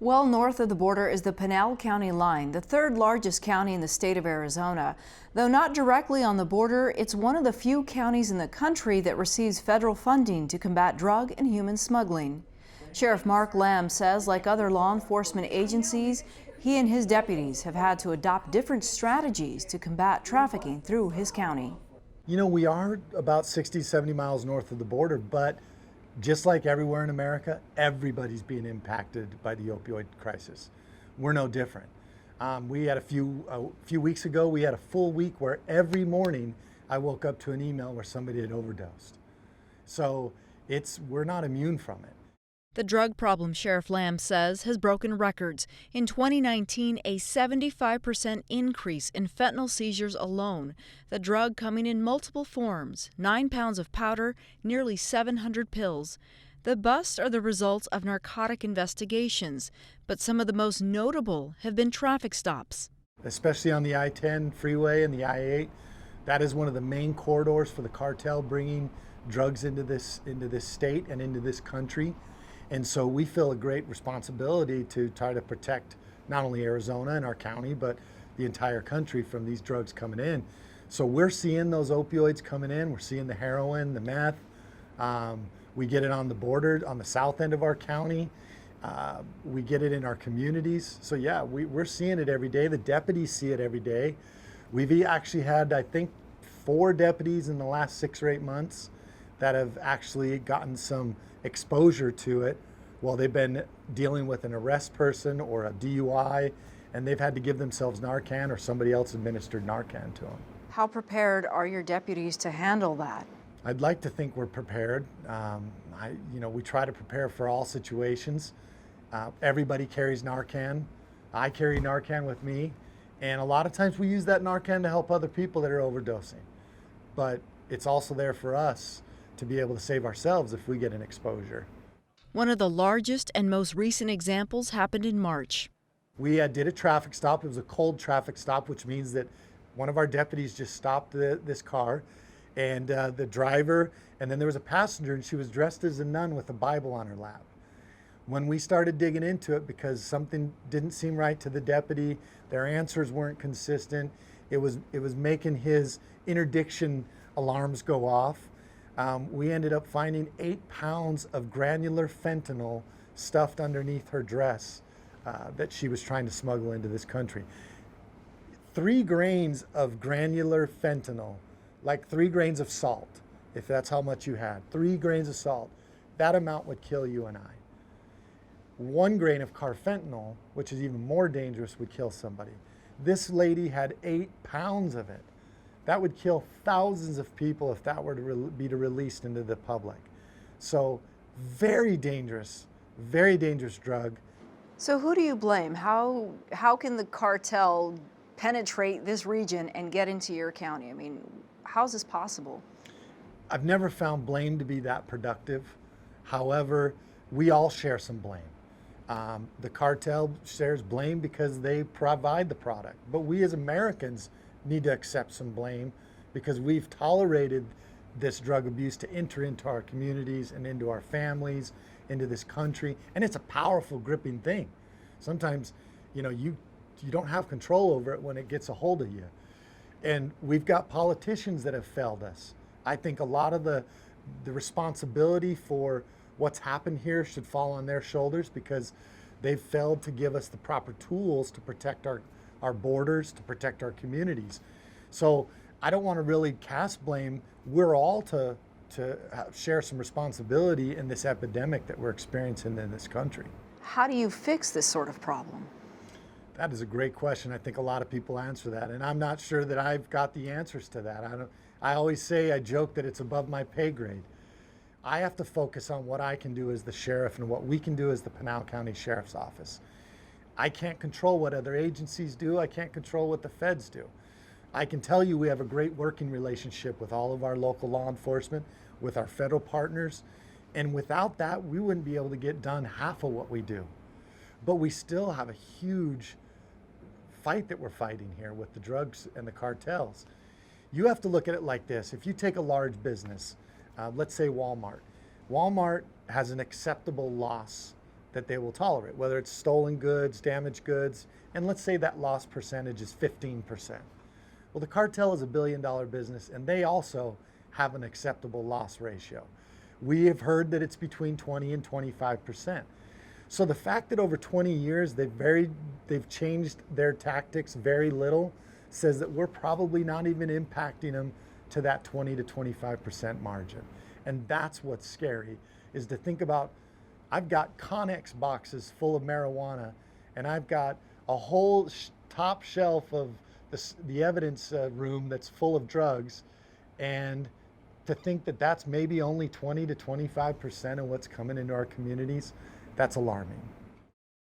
Well north of the border is the Pinal County line, the third largest county in the state of Arizona. Though not directly on the border, it's one of the few counties in the country that receives federal funding to combat drug and human smuggling. Sheriff Mark Lamb says, like other law enforcement agencies, he and his deputies have had to adopt different strategies to combat trafficking through his county. You know, we are about 60, 70 miles north of the border, but just like everywhere in America, everybody's being impacted by the opioid crisis. We're no different. We had a few weeks ago, we had a full week where every morning I woke up to an email where somebody had overdosed. So we're not immune from it. The drug problem, Sheriff Lamb says, has broken records. In 2019, a 75% increase in fentanyl seizures alone. The drug coming in multiple forms, 9 pounds of powder, nearly 700 pills. The busts are the results of narcotic investigations, but some of the most notable have been traffic stops. Especially on the I-10 freeway and the I-8, that is one of the main corridors for the cartel bringing drugs into this state and into this country. And so we feel a great responsibility to try to protect not only Arizona and our county, but the entire country from these drugs coming in. So we're seeing those opioids coming in. We're seeing the heroin, the meth. We get it on the border, on the south end of our county. We get it in our communities. So yeah, we're seeing it every day. The deputies see it every day. We've actually had, I think, 4 deputies in the last 6 or 8 months that have actually gotten some exposure to it while they've been dealing with an arrest person or a DUI, and they've had to give themselves Narcan or somebody else administered Narcan to them. How prepared are your deputies to handle that? I'd like to think we're prepared. We try to prepare for all situations. Everybody carries Narcan. I carry Narcan with me, and a lot of times we use that Narcan to help other people that are overdosing. But it's also there for us to be able to save ourselves if we get an exposure. One of the largest and most recent examples happened in March. We did a traffic stop. It was a cold traffic stop, which means that one of our deputies just stopped this car, and the driver, and then there was a passenger, and she was dressed as a nun with a Bible on her lap. When we started digging into it, because something didn't seem right to the deputy, their answers weren't consistent, it was making his interdiction alarms go off. We ended up finding 8 pounds of granular fentanyl stuffed underneath her dress that she was trying to smuggle into this country. 3 grains of granular fentanyl, like 3 grains of salt, if that's how much you had. 3 grains of salt, that amount would kill you and I. 1 grain of carfentanil, which is even more dangerous, would kill somebody. This lady had 8 pounds of it. That would kill thousands of people if that were to be released into the public. So very dangerous drug. So who do you blame? How can the cartel penetrate this region and get into your county? I mean, how is this possible? I've never found blame to be that productive. However, we all share some blame. The cartel shares blame because they provide the product. But we as Americans need to accept some blame because we've tolerated this drug abuse to enter into our communities and into our families, into this country, and it's a powerful, gripping thing. Sometimes, you don't have control over it when it gets a hold of you. And we've got politicians that have failed us. I think a lot of the responsibility for what's happened here should fall on their shoulders because they've failed to give us the proper tools to protect our borders, to protect our communities. So I don't want to really cast blame. We're all to share some responsibility in this epidemic that we're experiencing in this country. How do you fix this sort of problem? That is a great question. I think a lot of people answer that, and I'm not sure that I've got the answers to that. I always say, I joke that it's above my pay grade. I have to focus on what I can do as the sheriff and what we can do as the Pinal County Sheriff's Office. I can't control what other agencies do. I can't control what the feds do. I can tell you we have a great working relationship with all of our local law enforcement, with our federal partners, and without that, we wouldn't be able to get done half of what we do. But we still have a huge fight that we're fighting here with the drugs and the cartels. You have to look at it like this. If you take a large business, let's say Walmart. Walmart has an acceptable loss that they will tolerate, whether it's stolen goods, damaged goods, and let's say that loss percentage is 15%. Well, the cartel is $1 billion business, and they also have an acceptable loss ratio. We have heard that it's between 20 and 25%. So the fact that over 20 years they've changed their tactics very little says that we're probably not even impacting them to that 20 to 25% margin. And that's what's scary, is to think about, I've got Connex boxes full of marijuana, and I've got a whole top shelf of the evidence room that's full of drugs, and to think that that's maybe only 20 to 25% of what's coming into our communities, that's alarming.